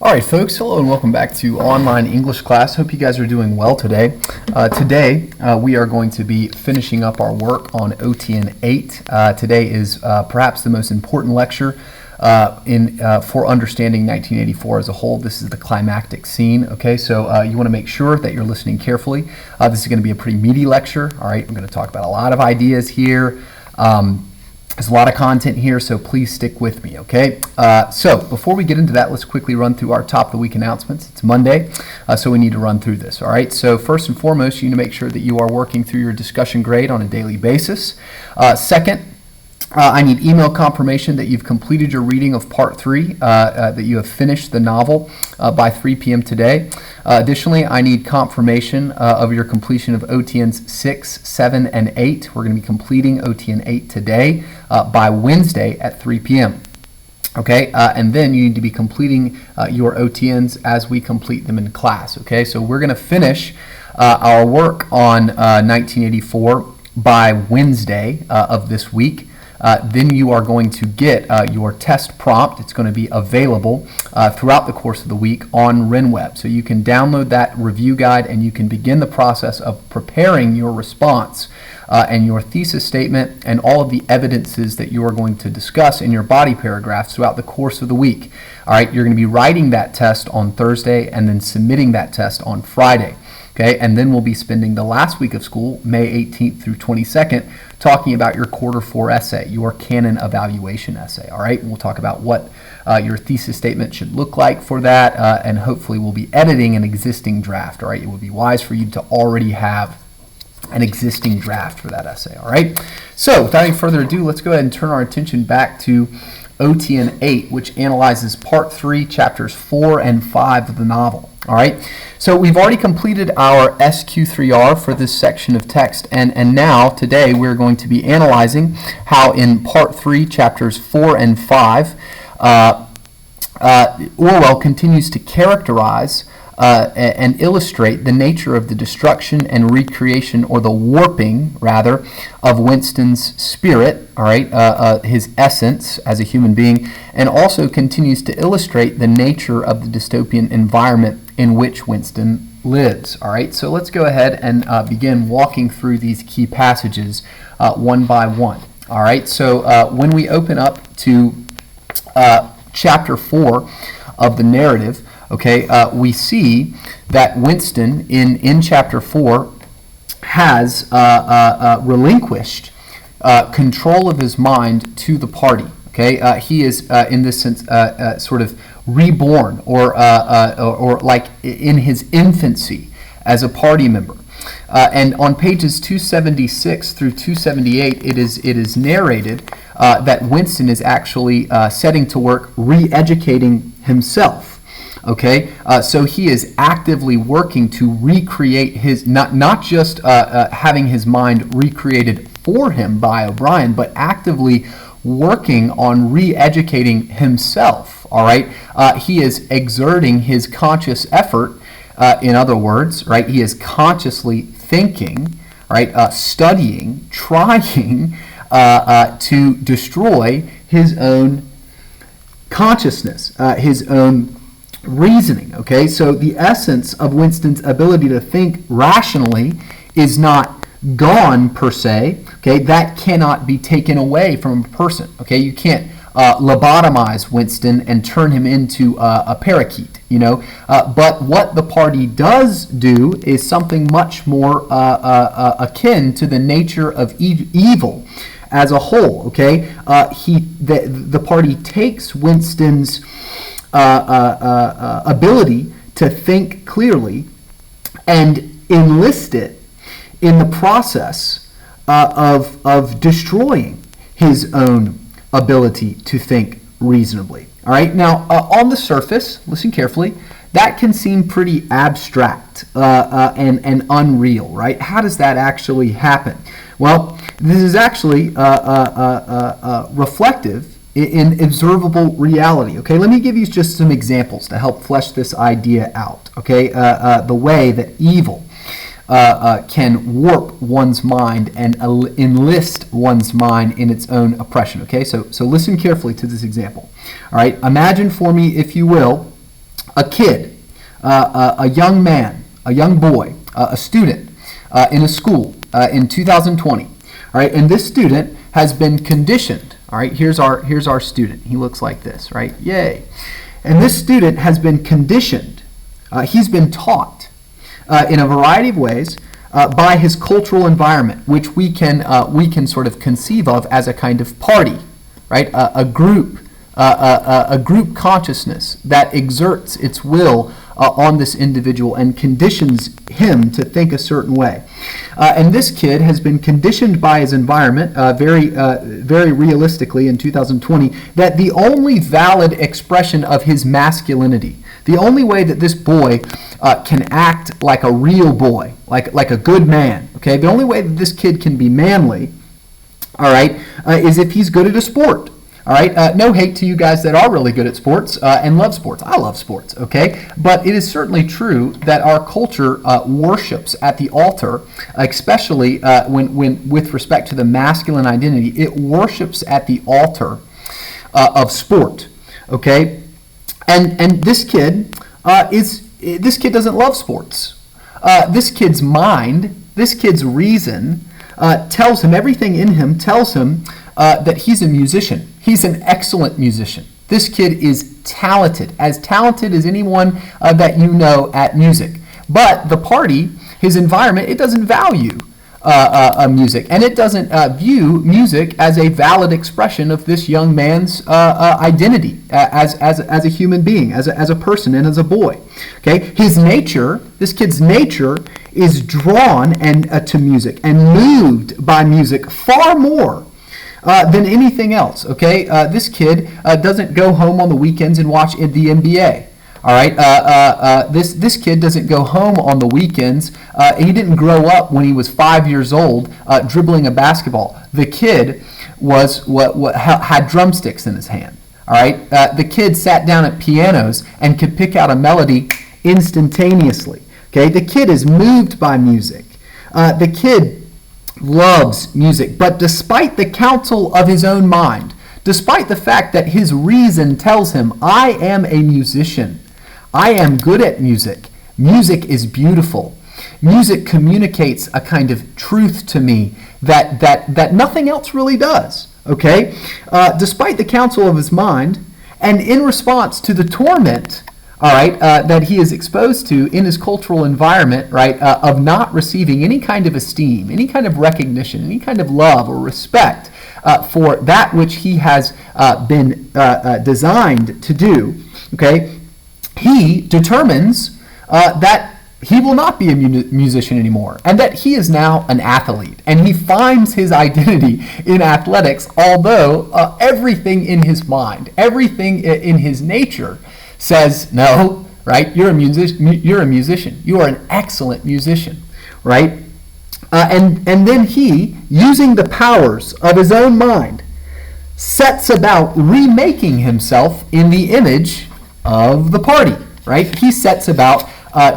All right, folks, hello and welcome back to online English class. Hope you guys are doing well today. Today, we are going to be finishing up our work on OTN 8. Today is perhaps the most important lecture for understanding 1984 as a whole. This is the climactic scene, okay? So you want to make sure that you're listening carefully. This is going to be a pretty meaty lecture, all right? I'm going to talk about a lot of ideas here. There's a lot of content here, so please stick with me, okay? So before we get into that, let's quickly run through our top of the week announcements. It's Monday, so we need to run through this, all right? So first and foremost, you need to make sure that you are working through your discussion grade on a daily basis. Second, I need email confirmation that you've completed your reading of Part 3, that you have finished the novel by 3 p.m. today. Additionally, I need confirmation of your completion of OTNs 6, 7, and 8. We're going to be completing OTN 8 today by Wednesday at 3 p.m. Okay, and then you need to be completing your OTNs as we complete them in class. Okay, so we're going to finish our work on 1984 by Wednesday of this week. Then you are going to get your test prompt. It's going to be available throughout the course of the week on RenWeb. So you can download that review guide and you can begin the process of preparing your response and your thesis statement and all of the evidences that you are going to discuss in your body paragraphs throughout the course of the week. All right, you're going to be writing that test on Thursday and then submitting that test on Friday. Okay, and then we'll be spending the last week of school, May 18th through 22nd, talking about your quarter 4 essay, your canon evaluation essay. All right, we'll talk about what your thesis statement should look like for that, and hopefully we'll be editing an existing draft. All right, it would be wise for you to already have an existing draft for that essay. All right, so without any further ado, let's go ahead and turn our attention back to OTN 8, which analyzes Part 3, Chapters 4 and 5 of the novel. All right, so we've already completed our SQ3R for this section of text, and now, today, we're going to be analyzing how in Part 3, Chapters 4 and 5, Orwell continues to characterize and illustrate the nature of the destruction and recreation, or the warping, rather, of Winston's spirit, all right, his essence as a human being, and also continues to illustrate the nature of the dystopian environment in which Winston lives. All right, so let's go ahead and begin walking through these key passages one by one. All right, so when we open up to Chapter 4 of the narrative, okay, we see that Winston in Chapter 4 has relinquished control of his mind to the party. Okay, he is in this sense sort of reborn, or like in his infancy as a party member. And on pages 276 through 278, it is narrated that Winston is actually setting to work re-educating himself. Okay, so he is actively working to recreate his, not just having his mind recreated for him by O'Brien, but actively working on re-educating himself. All right, he is exerting his conscious effort. In other words, right, he is consciously thinking, right, studying, trying to destroy his own consciousness, his own reasoning. Okay, so the essence of Winston's ability to think rationally is not gone per se. Okay, that cannot be taken away from a person. Okay, you can't lobotomize Winston and turn him into a parakeet, you know. But what the party does do is something much more akin to the nature of evil as a whole. Okay, the party takes Winston's ability to think clearly and enlist it in the process of destroying his own ability to think reasonably. All right, now on the surface, listen carefully, that can seem pretty abstract and unreal, right? How does that actually happen? Well, this is actually reflective in observable reality. Okay, let me give you just some examples to help flesh this idea out. Okay, the way that evil can warp one's mind and enlist one's mind in its own oppression. Okay, so listen carefully to this example. All right, imagine for me, if you will, a kid, a young man, a young boy, a student in a school in 2020. All right, and this student has been conditioned. All right, here's our student. He looks like this, right? Yay! And this student has been conditioned. He's been taught in a variety of ways by his cultural environment, which we can sort of conceive of as a kind of party, right? A group consciousness that exerts its will on this individual and conditions him to think a certain way. And this kid has been conditioned by his environment very realistically in 2020 that the only valid expression of his masculinity, the only way that this boy can act like a real boy, like a good man, okay? The only way that this kid can be manly, all right, is if he's good at a sport. All right, no hate to you guys that are really good at sports and love sports. I love sports, okay? But it is certainly true that our culture worships at the altar, especially when with respect to the masculine identity, it worships at the altar of sport, okay? And this kid doesn't love sports. This kid's mind, this kid's reason tells him, everything in him tells him that he's a musician. He's an excellent musician. This kid is talented as anyone that you know at music. But the party, his environment, it doesn't value music, and it doesn't view music as a valid expression of this young man's identity as a human being, as a person, and as a boy. Okay, his nature, this kid's nature, is drawn to music and moved by music far more than anything else, okay? This kid doesn't go home on the weekends and watch the NBA, all right? This kid doesn't go home on the weekends. He didn't grow up when he was 5 years old dribbling a basketball. The kid had drumsticks in his hand, all right? The kid sat down at pianos and could pick out a melody instantaneously, okay? The kid is moved by music. The kid loves music, but despite the counsel of his own mind, despite the fact that his reason tells him, I am a musician, I am good at music, music is beautiful, music communicates a kind of truth to me that nothing else really does, okay? Despite the counsel of his mind, and in response to the torment, all right, that he is exposed to in his cultural environment, right, of not receiving any kind of esteem, any kind of recognition, any kind of love or respect for that which he has been designed to do, okay, he determines that he will not be a musician anymore, and that he is now an athlete, and he finds his identity in athletics, although everything in his mind, everything in his nature says, no, right? You're a musician. You are an excellent musician, right? And then he, using the powers of his own mind, sets about remaking himself in the image of the party, right? He sets about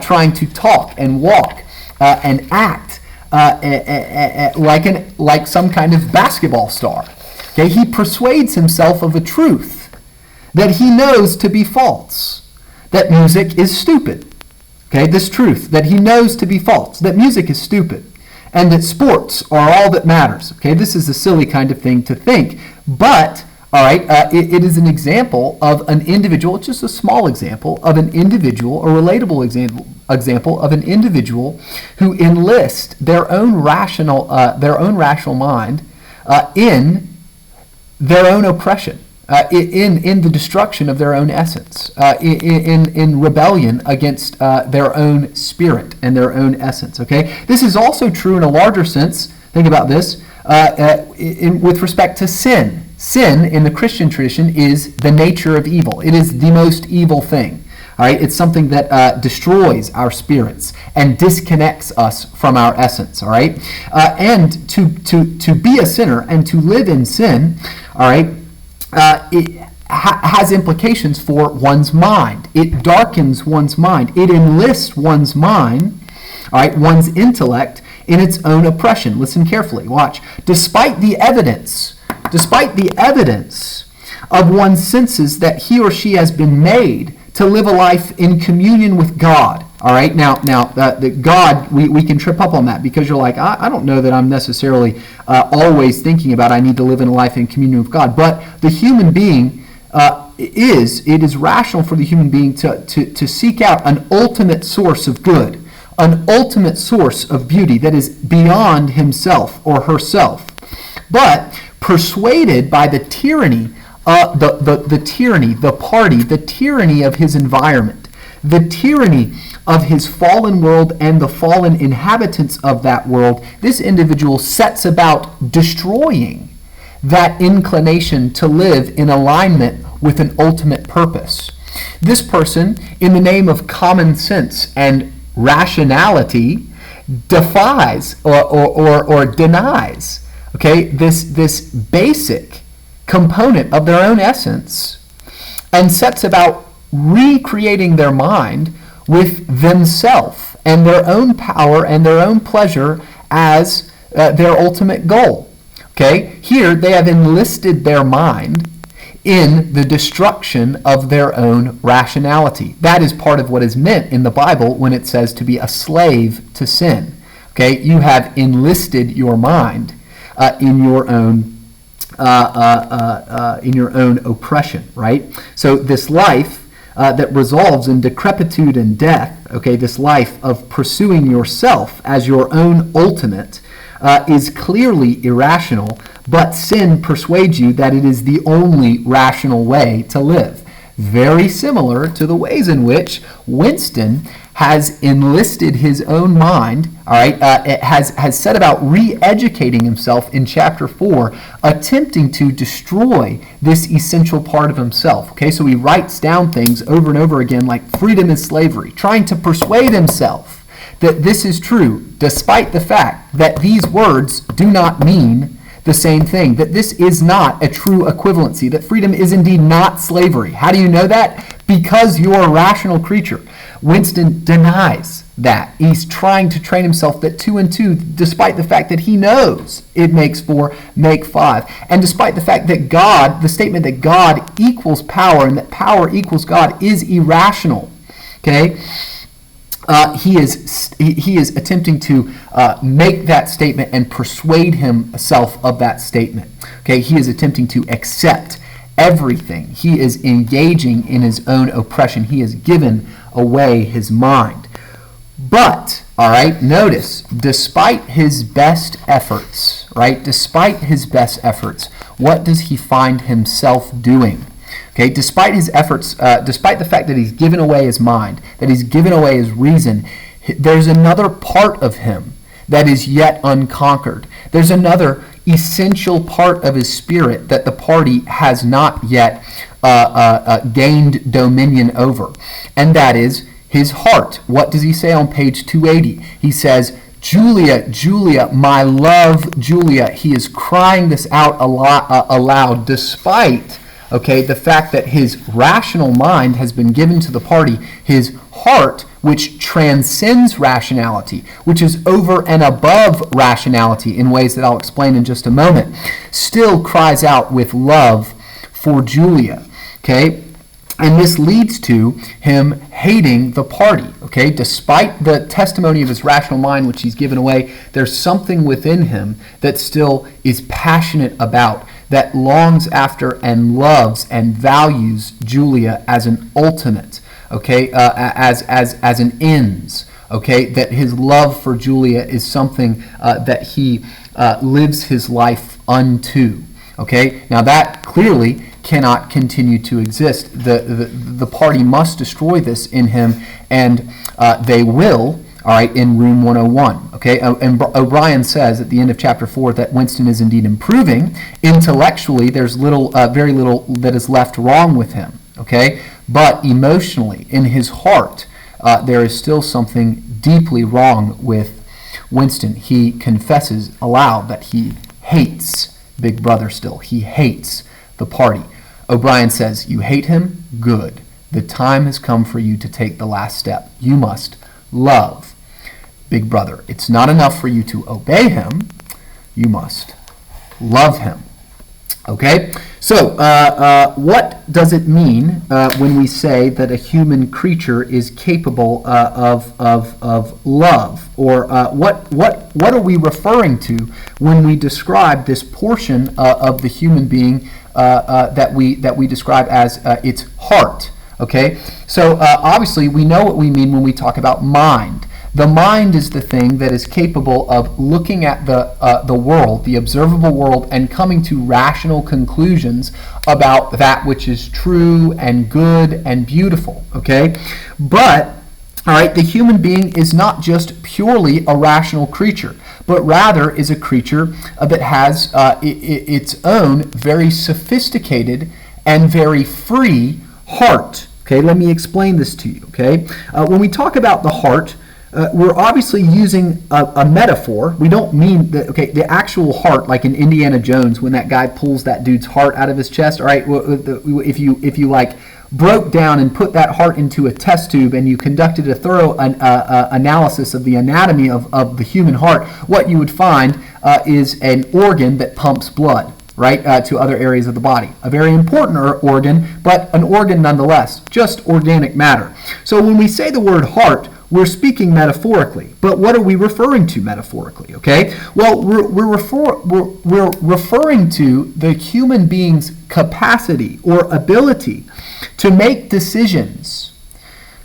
trying to talk and walk and act like some kind of basketball star. Okay, he persuades himself of a truth that he knows to be false, that music is stupid. Okay, this truth that he knows to be false, that music is stupid, and that sports are all that matters. Okay, this is a silly kind of thing to think, but, all right, it is an example of an individual, it's just a small example of an individual, a relatable example of an individual who enlists their own rational mind in their own oppression. In the destruction of their own essence, in rebellion against their own spirit and their own essence. Okay, this is also true in a larger sense. Think about this with respect to sin. Sin in the Christian tradition is the nature of evil. It is the most evil thing. All right, it's something that destroys our spirits and disconnects us from our essence. All right, and to be a sinner and to live in sin. All right. It has implications for one's mind. It darkens one's mind. It enlists one's mind, all right, one's intellect in its own oppression. Listen carefully. Watch. Despite the evidence of one's senses that he or she has been made to live a life in communion with God. All right, now, the God, we can trip up on that because you're like, I don't know that I'm necessarily always thinking about I need to live in a life in communion with God. But the human being it is rational for the human being to seek out an ultimate source of good, an ultimate source of beauty that is beyond himself or herself. But persuaded by the tyranny, the tyranny of his environment, the tyranny of his fallen world and the fallen inhabitants of that world, this individual sets about destroying that inclination to live in alignment with an ultimate purpose. This person, in the name of common sense and rationality, defies or denies, this basic component of their own essence, and sets about recreating their mind with themselves and their own power and their own pleasure as their ultimate goal. Here they have enlisted their mind in the destruction of their own rationality. That is part of what is meant in the Bible when it says to be a slave to sin. You have enlisted your mind in your own oppression, right? So this life that resolves in decrepitude and death, this life of pursuing yourself as your own ultimate, is clearly irrational, but sin persuades you that it is the only rational way to live. Very similar to the ways in which Winston has enlisted his own mind, has set about re-educating himself in chapter 4, attempting to destroy this essential part of himself. So he writes down things over and over again like freedom is slavery, trying to persuade himself that this is true, despite the fact that these words do not mean the same thing, that this is not a true equivalency, that freedom is indeed not slavery. How do you know that? Because you're a rational creature. Winston denies that. He's trying to train himself that 2 and 2, despite the fact that he knows it makes 4, make 5. And despite the fact that God, the statement that God equals power and that power equals God is irrational. He is attempting to make that statement and persuade himself of that statement. He is attempting to accept everything. He is engaging in his own oppression. He has given away his mind. But, notice, despite his best efforts, what does he find himself doing? Despite his efforts, despite the fact that he's given away his mind, that he's given away his reason, there's another part of him that is yet unconquered. There's another essential part of his spirit that the party has not yet gained dominion over, and that is his heart. What does he say on page 280? He says, Julia, Julia, my love, Julia. He is crying this out aloud, despite the fact that his rational mind has been given to the party. His heart, which transcends rationality, which is over and above rationality in ways that I'll explain in just a moment, still cries out with love for Julia. And this leads to him hating the party. Despite the testimony of his rational mind, which he's given away, there's something within him that still is passionate about, that longs after and loves and values Julia as an ultimate, as an ends, that his love for Julia is something that he lives his life unto. Now that clearly cannot continue to exist. The party must destroy this in him, and they will. In room 101. And O'Brien says at the end of chapter 4 that Winston is indeed improving. Intellectually, there's very little that is left wrong with him. But emotionally, in his heart, there is still something deeply wrong with Winston. He confesses aloud that he hates Big Brother still. He hates the party. O'Brien says, "You hate him? Good. The time has come for you to take the last step. You must love Big Brother. It's not enough for you to obey him. You must love him." Okay, so what does it mean when we say that a human creature is capable of love? Or what are we referring to when we describe this portion of the human being that we describe as its heart? Okay, so obviously we know what we mean when we talk about mind. The mind is the thing that is capable of looking at the world, the observable world, and coming to rational conclusions about that which is true and good and beautiful, okay? But, all right, the human being is not just purely a rational creature, but rather is a creature that has its own very sophisticated and very free heart. Okay, let me explain this to you, okay? When we talk about the heart, we're obviously using a metaphor. We don't mean the actual heart, like in Indiana Jones when that guy pulls that dude's heart out of his chest. All right, if you like broke down and put that heart into a test tube and you conducted a thorough analysis of the anatomy of the human heart, what you would find is an organ that pumps blood, right, to other areas of the body. A very important organ, but an organ nonetheless, just organic matter. So when we say the word heart, we're speaking metaphorically, but what are we referring to metaphorically, okay? Well, we're referring to the human being's capacity or ability to make decisions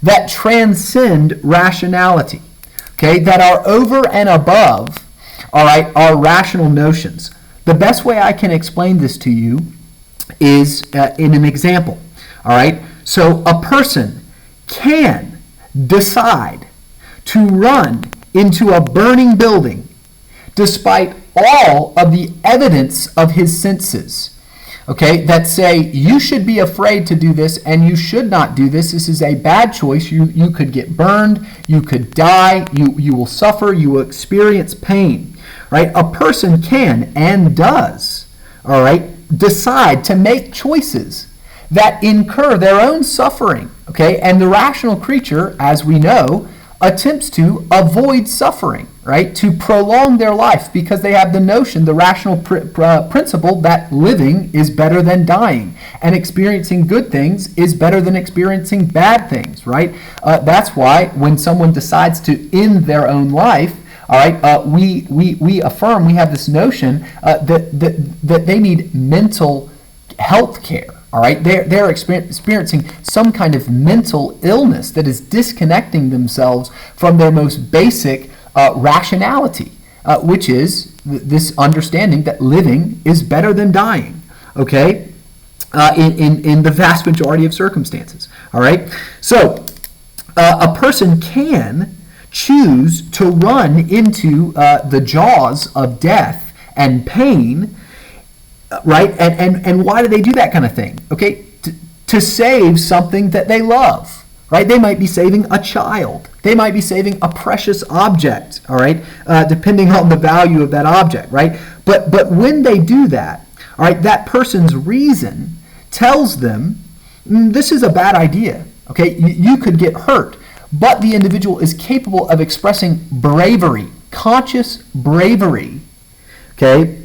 that transcend rationality, okay, that are over and above, all right, our rational notions. The best way I can explain this to you is in an example, all right? So a person can decide to run into a burning building despite all of the evidence of his senses, okay, that say you should be afraid to do this and you should not do this. This is a bad choice. You could get burned, you could die, you will suffer, you will experience pain, right? A person can and does, all right, decide to make choices that incur their own suffering, okay? And the rational creature, as we know, attempts to avoid suffering, right? To prolong their life because they have the notion, the rational principle that living is better than dying and experiencing good things is better than experiencing bad things, right? That's why when someone decides to end their own life, all right, we affirm, we have this notion that they need mental health care. All right, they're experiencing some kind of mental illness that is disconnecting themselves from their most basic rationality, which is this understanding that living is better than dying, okay, in the vast majority of circumstances. All right, so a person can choose to run into the jaws of death and pain, right? And why do they do that kind of thing? Okay, to save something that they love, right? They might be saving a child. They might be saving a precious object, all right, depending on the value of that object, right? But when they do that, all right, that person's reason tells them this is a bad idea, okay? You could get hurt, but the individual is capable of expressing bravery, conscious bravery, okay?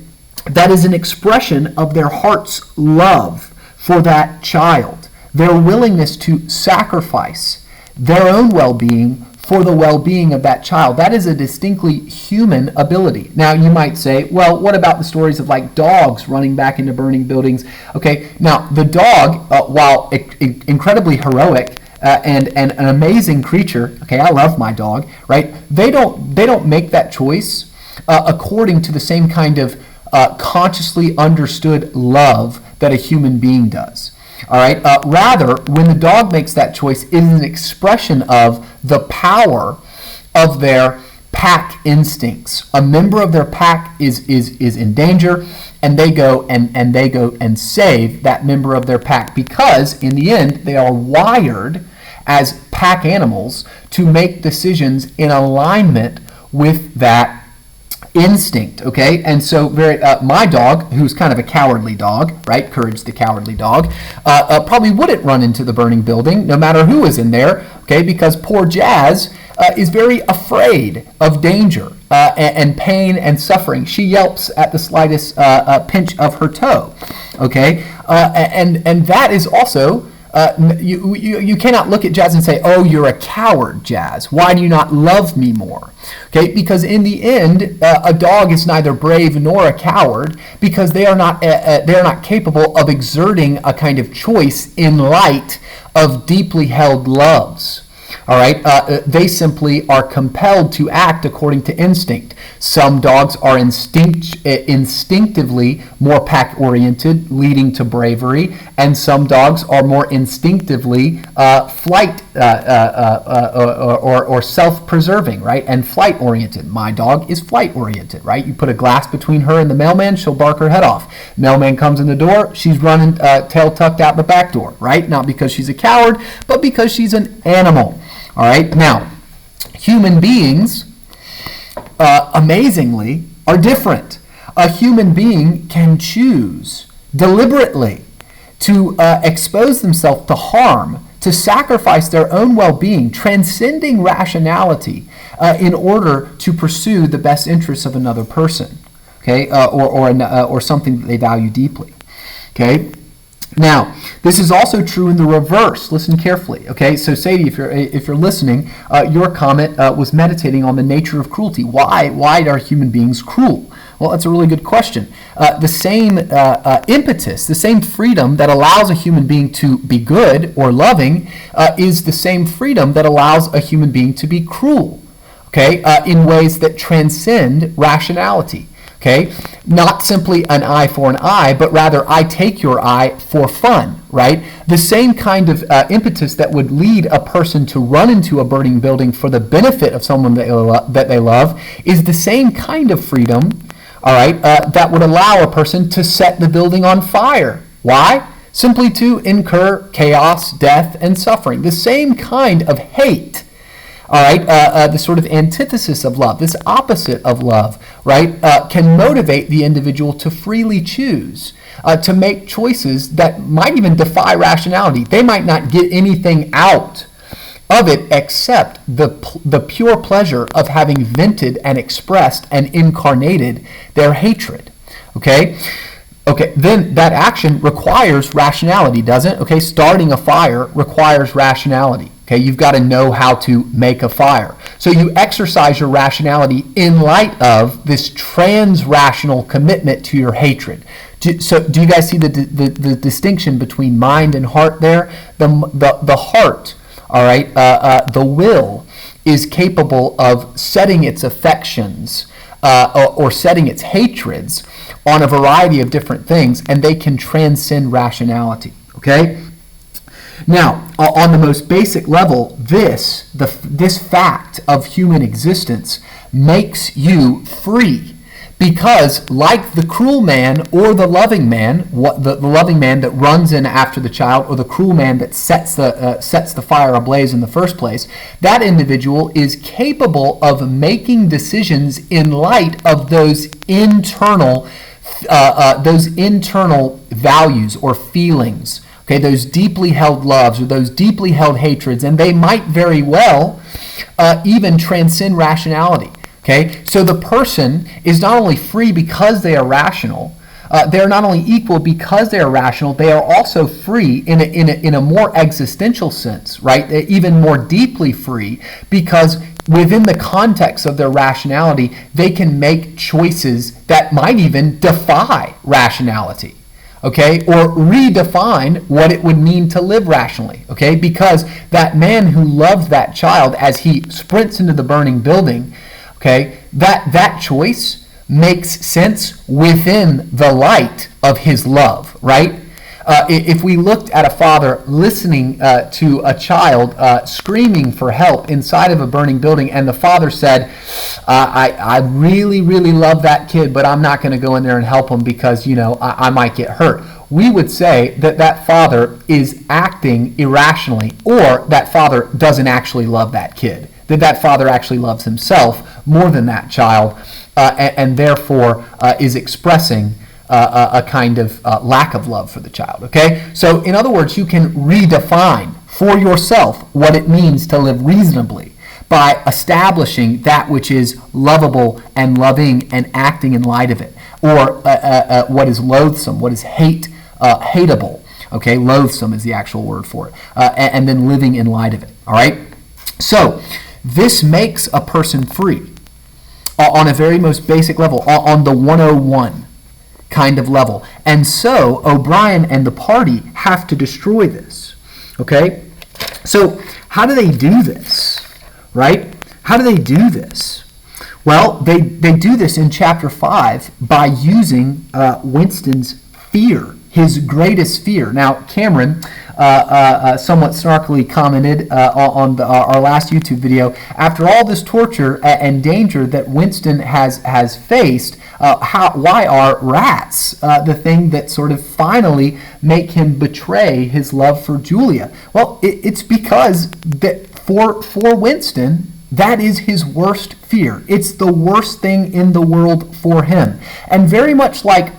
That is an expression of their heart's love for that child, their willingness to sacrifice their own well-being for the well-being of that child. That is a distinctly human ability. Now, you might say, well, what about the stories of like dogs running back into burning buildings? Okay, now the dog, while incredibly heroic and an amazing creature, okay, I love my dog, right? They don't make that choice according to the same kind of consciously understood love that a human being does. All right. Rather, when the dog makes that choice, it is an expression of the power of their pack instincts. A member of their pack is in danger, and they go and save that member of their pack because, in the end, they are wired as pack animals to make decisions in alignment with that instinct, okay? And so my dog, who's kind of a cowardly dog, right? Courage the cowardly dog, probably wouldn't run into the burning building no matter who is in there, okay? Because poor Jazz is very afraid of danger and pain and suffering. She yelps at the slightest pinch of her toe. Okay, and that is also you cannot look at Jazz and say, "Oh, you're a coward, Jazz. Why do you not love me more?" Okay, because in the end, a dog is neither brave nor a coward because they are not capable of exerting a kind of choice in light of deeply held loves. All right, they simply are compelled to act according to instinct. Some dogs are instinctively more pack-oriented, leading to bravery, and some dogs are more instinctively flight or self-preserving, right, and flight-oriented. My dog is flight-oriented, right? You put a glass between her and the mailman, she'll bark her head off. Mailman comes in the door, she's running tail tucked out the back door, right? Not because she's a coward, but because she's an animal. All right, now, human beings, amazingly, are different. A human being can choose deliberately to expose themselves to harm, to sacrifice their own well-being, transcending rationality in order to pursue the best interests of another person, okay, or something that they value deeply, okay? Now, this is also true in the reverse. Listen carefully. Okay, so Sadie, if you're listening, your comment was meditating on the nature of cruelty. Why are human beings cruel? Well, that's a really good question. The same impetus, the same freedom that allows a human being to be good or loving is the same freedom that allows a human being to be cruel. Okay, in ways that transcend rationality. Okay, not simply an eye for an eye, but rather I take your eye for fun, right? The same kind of impetus that would lead a person to run into a burning building for the benefit of someone that they love is the same kind of freedom, all right, that would allow a person to set the building on fire. Why? Simply to incur chaos, death, and suffering. The same kind of hate. All right, the sort of antithesis of love, this opposite of love, right, can motivate the individual to freely choose, to make choices that might even defy rationality. They might not get anything out of it except the pure pleasure of having vented and expressed and incarnated their hatred. Okay? Okay, then that action requires rationality, doesn't it? Okay, starting a fire requires rationality. Okay, you've got to know how to make a fire. So you exercise your rationality in light of this trans-rational commitment to your hatred. So do you guys see the distinction between mind and heart there? The heart, all right, the will is capable of setting its affections or setting its hatreds on a variety of different things, and they can transcend rationality, okay? Now, on the most basic level, this fact of human existence makes you free because, like the cruel man or the loving man, the loving man that runs in after the child, or the cruel man that sets the fire ablaze in the first place, that individual is capable of making decisions in light of those internal values or feelings. Okay, those deeply held loves or those deeply held hatreds, and they might very well even transcend rationality. Okay, so the person is not only free because they are rational, they are not only equal because they are rational, they are also free in a more existential sense, right? They're even more deeply free because within the context of their rationality, they can make choices that might even defy rationality. Okay, or redefine what it would mean to live rationally, okay? Because that man who loved that child as he sprints into the burning building, okay, that choice makes sense within the light of his love, right? If we looked at a father listening to a child screaming for help inside of a burning building, and the father said, I really, really love that kid, but I'm not going to go in there and help him because, I might get hurt. We would say that father is acting irrationally, or that father doesn't actually love that kid, that father actually loves himself more than that child, and therefore is expressing a kind of lack of love for the child, okay? So in other words, you can redefine for yourself what it means to live reasonably by establishing that which is lovable and loving and acting in light of it, or what is loathsome, what is hate hateable. Okay, loathsome is the actual word for it. And then living in light of it. All right? So, this makes a person free on a very most basic level, on the 101 kind of level. And so, O'Brien and the party have to destroy this. Okay? So, how do they do this? Right? How do they do this? Well, they do this in chapter 5 by using Winston's fear, his greatest fear. Now, Cameron somewhat snarkily commented on our last YouTube video, after all this torture and danger that Winston has faced, why are rats the thing that sort of finally make him betray his love for Julia? Well, it's because that for Winston, that is his worst fear. It's the worst thing in the world for him. And very much like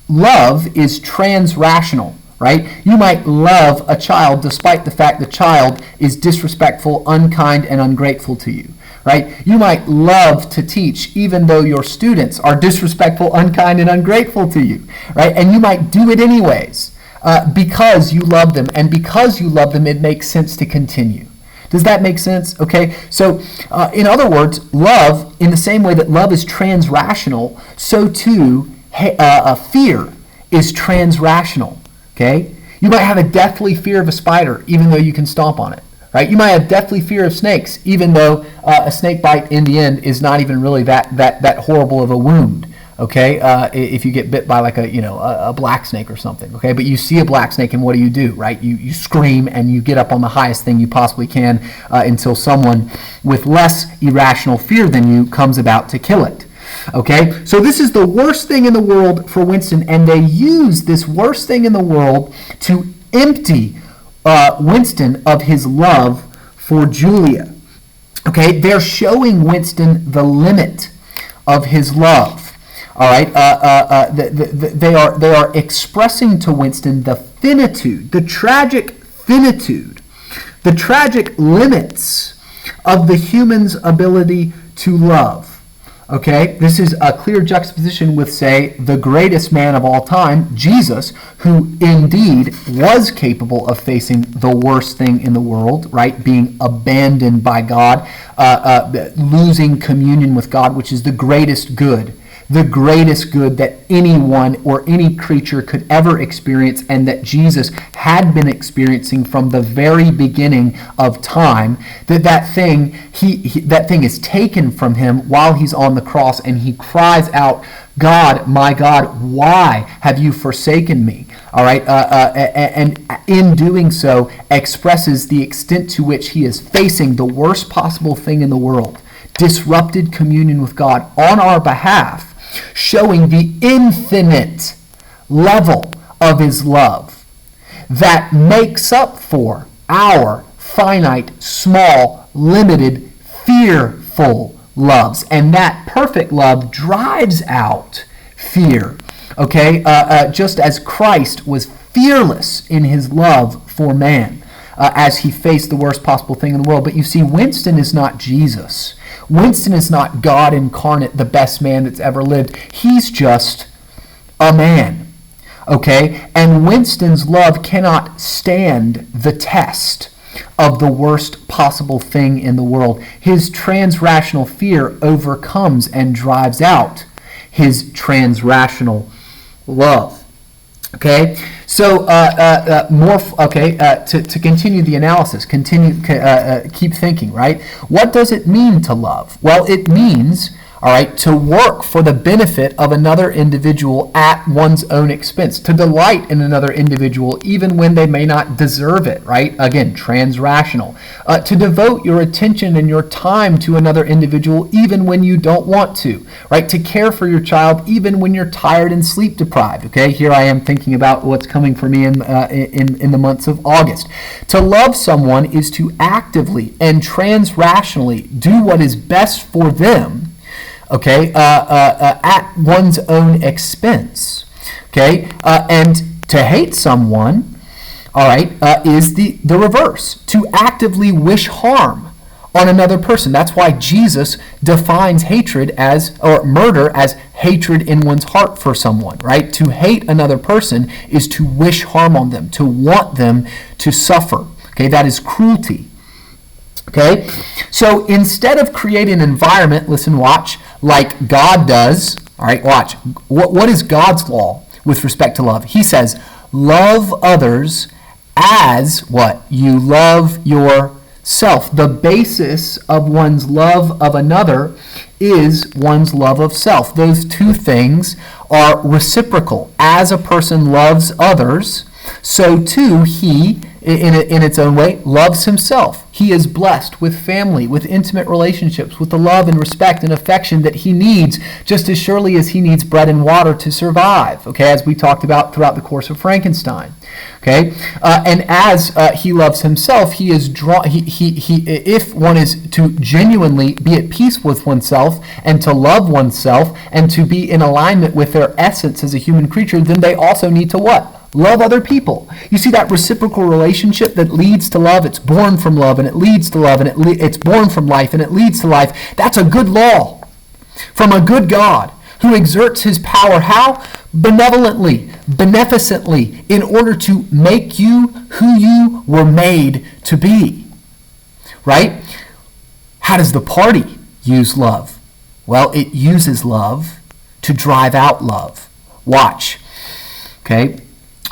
love is transrational, right? You might love a child despite the fact the child is disrespectful, unkind, and ungrateful to you, right? You might love to teach even though your students are disrespectful, unkind, and ungrateful to you, right? And you might do it anyways because you love them. And because you love them, it makes sense to continue. Does that make sense? Okay, so in other words, love, in the same way that love is transrational, so too fear is transrational. Okay, you might have a deathly fear of a spider, even though you can stomp on it. Right? You might have deathly fear of snakes, even though a snake bite in the end is not even really that horrible of a wound. Okay, if you get bit by like a black snake or something, okay, but you see a black snake and what do? Right? You scream and you get up on the highest thing you possibly can until someone with less irrational fear than you comes about to kill it. Okay, so this is the worst thing in the world for Winston, and they use this worst thing in the world to empty Winston of his love for Julia. Okay, they're showing Winston the limit of his love. All right, they are expressing to Winston the finitude, the tragic finitude, the tragic limits of the human's ability to love. Okay, this is a clear juxtaposition with, say, the greatest man of all time, Jesus, who indeed was capable of facing the worst thing in the world, right? Being abandoned by God, losing communion with God, which is the greatest good that anyone or any creature could ever experience, and that Jesus had been experiencing from the very beginning of time. That thing is taken from him while he's on the cross, and he cries out, "God, my God, why have you forsaken me?" All right, and in doing so expresses the extent to which he is facing the worst possible thing in the world, disrupted communion with God on our behalf, showing the infinite level of his love that makes up for our finite, small, limited, fearful loves. And that perfect love drives out fear. Okay, just as Christ was fearless in his love for man as he faced the worst possible thing in the world. But you see, Winston is not Jesus. Winston is not God incarnate, the best man that's ever lived. He's just a man, okay? And Winston's love cannot stand the test of the worst possible thing in the world. His transrational fear overcomes and drives out his transrational love. Okay, so to continue the analysis, keep thinking, right? What does it mean to love? Well, it means, all right, to work for the benefit of another individual at one's own expense, to delight in another individual even when they may not deserve it, right? Again, transrational. To devote your attention and your time to another individual even when you don't want to, right? To care for your child even when you're tired and sleep deprived, okay? Here I am thinking about what's coming for me in the months of August. To love someone is to actively and transrationally do what is best for them, okay, at one's own expense, okay, and to hate someone, all right, is the reverse, to actively wish harm on another person. That's why Jesus defines hatred or murder as hatred in one's heart for someone, right? To hate another person is to wish harm on them, to want them to suffer. Okay, that is cruelty. Okay, so instead of creating an environment, listen, watch, like God does, all right, watch. What is God's law with respect to love? He says, love others as what? You love yourself. The basis of one's love of another is one's love of self. Those two things are reciprocal. As a person loves others, so too he, in its own way, loves himself. He is blessed with family, with intimate relationships, with the love and respect and affection that he needs, just as surely as he needs bread and water to survive, okay, as we talked about throughout the course of Frankenstein. Okay, and as he loves himself, he is if one is to genuinely be at peace with oneself and to love oneself and to be in alignment with their essence as a human creature, then they also need to what? Love other people. You see that reciprocal relationship that leads to love? It's born from love, and it leads to love, and it's born from life, and it leads to life. That's a good law from a good God who exerts his power, how? Benevolently, beneficently, in order to make you who you were made to be. Right? How does the party use love? Well, it uses love to drive out love. Watch. Okay?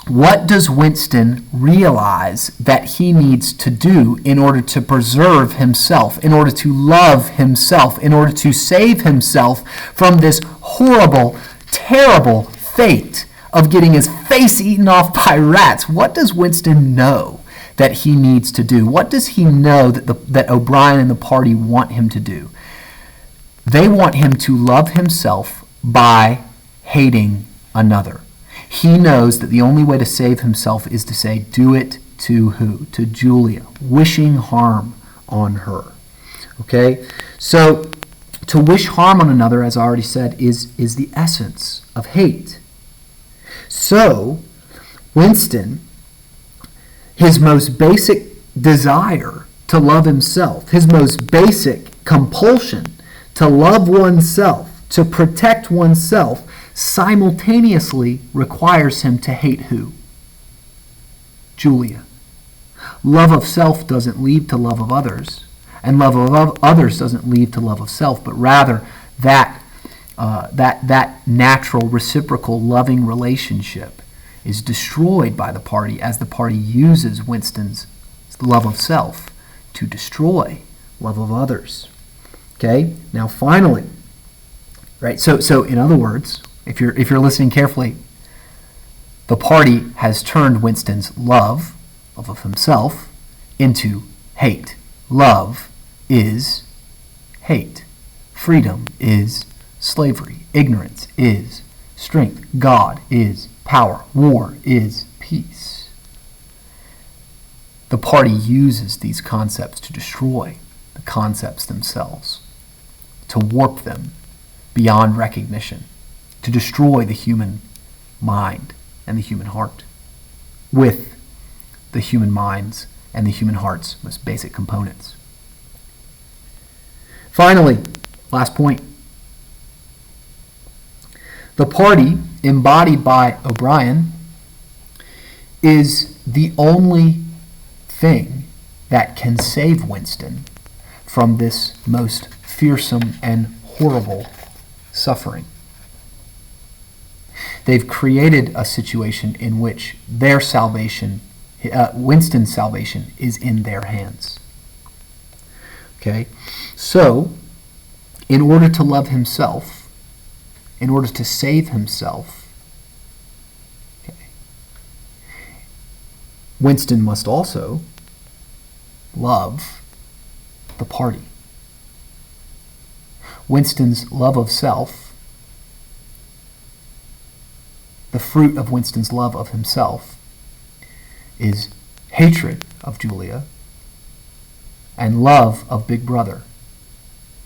What does Winston realize that he needs to do in order to preserve himself, in order to love himself, in order to save himself from this horrible, terrible fate of getting his face eaten off by rats? What does Winston know that he needs to do? What does he know that O'Brien and the party want him to do? They want him to love himself by hating another. He knows that the only way to save himself is to say, do it to who? To Julia, wishing harm on her. Okay? So, to wish harm on another, as I already said, is the essence of hate. So, Winston, his most basic desire to love himself, his most basic compulsion to love oneself, to protect oneself, simultaneously requires him to hate who? Julia. Love of self doesn't lead to love of others, and love of others doesn't lead to love of self, but rather that natural, reciprocal, loving relationship is destroyed by the party as the party uses Winston's love of self to destroy love of others. Okay? Now finally, right? So in other words, if you're listening carefully, the party has turned Winston's love of himself into hate. Love is hate. Freedom is slavery. Ignorance is strength. God is power. War is peace. The party uses these concepts to destroy the concepts themselves, to warp them beyond recognition, to destroy the human mind and the human heart with the human mind's and the human heart's most basic components. Finally, last point. The party, embodied by O'Brien, is the only thing that can save Winston from this most fearsome and horrible suffering. They've created a situation in which their salvation, Winston's salvation, is in their hands. Okay? So, in order to love himself, in order to save himself, okay, Winston must also love the party. Winston's love of self, the fruit of Winston's love of himself, is hatred of Julia and love of Big Brother.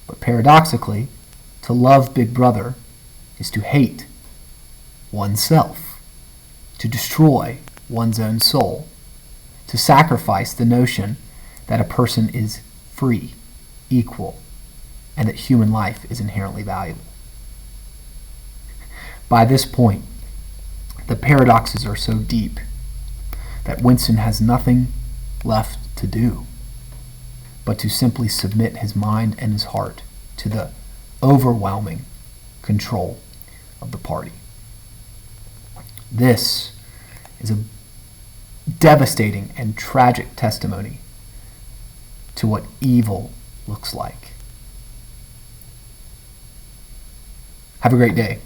But paradoxically, to love Big Brother is to hate oneself, to destroy one's own soul, to sacrifice the notion that a person is free equal and that human life is inherently valuable. By this point, the paradoxes are so deep that Winston has nothing left to do but to simply submit his mind and his heart to the overwhelming control of the party. This is a devastating and tragic testimony to what evil looks like. Have a great day.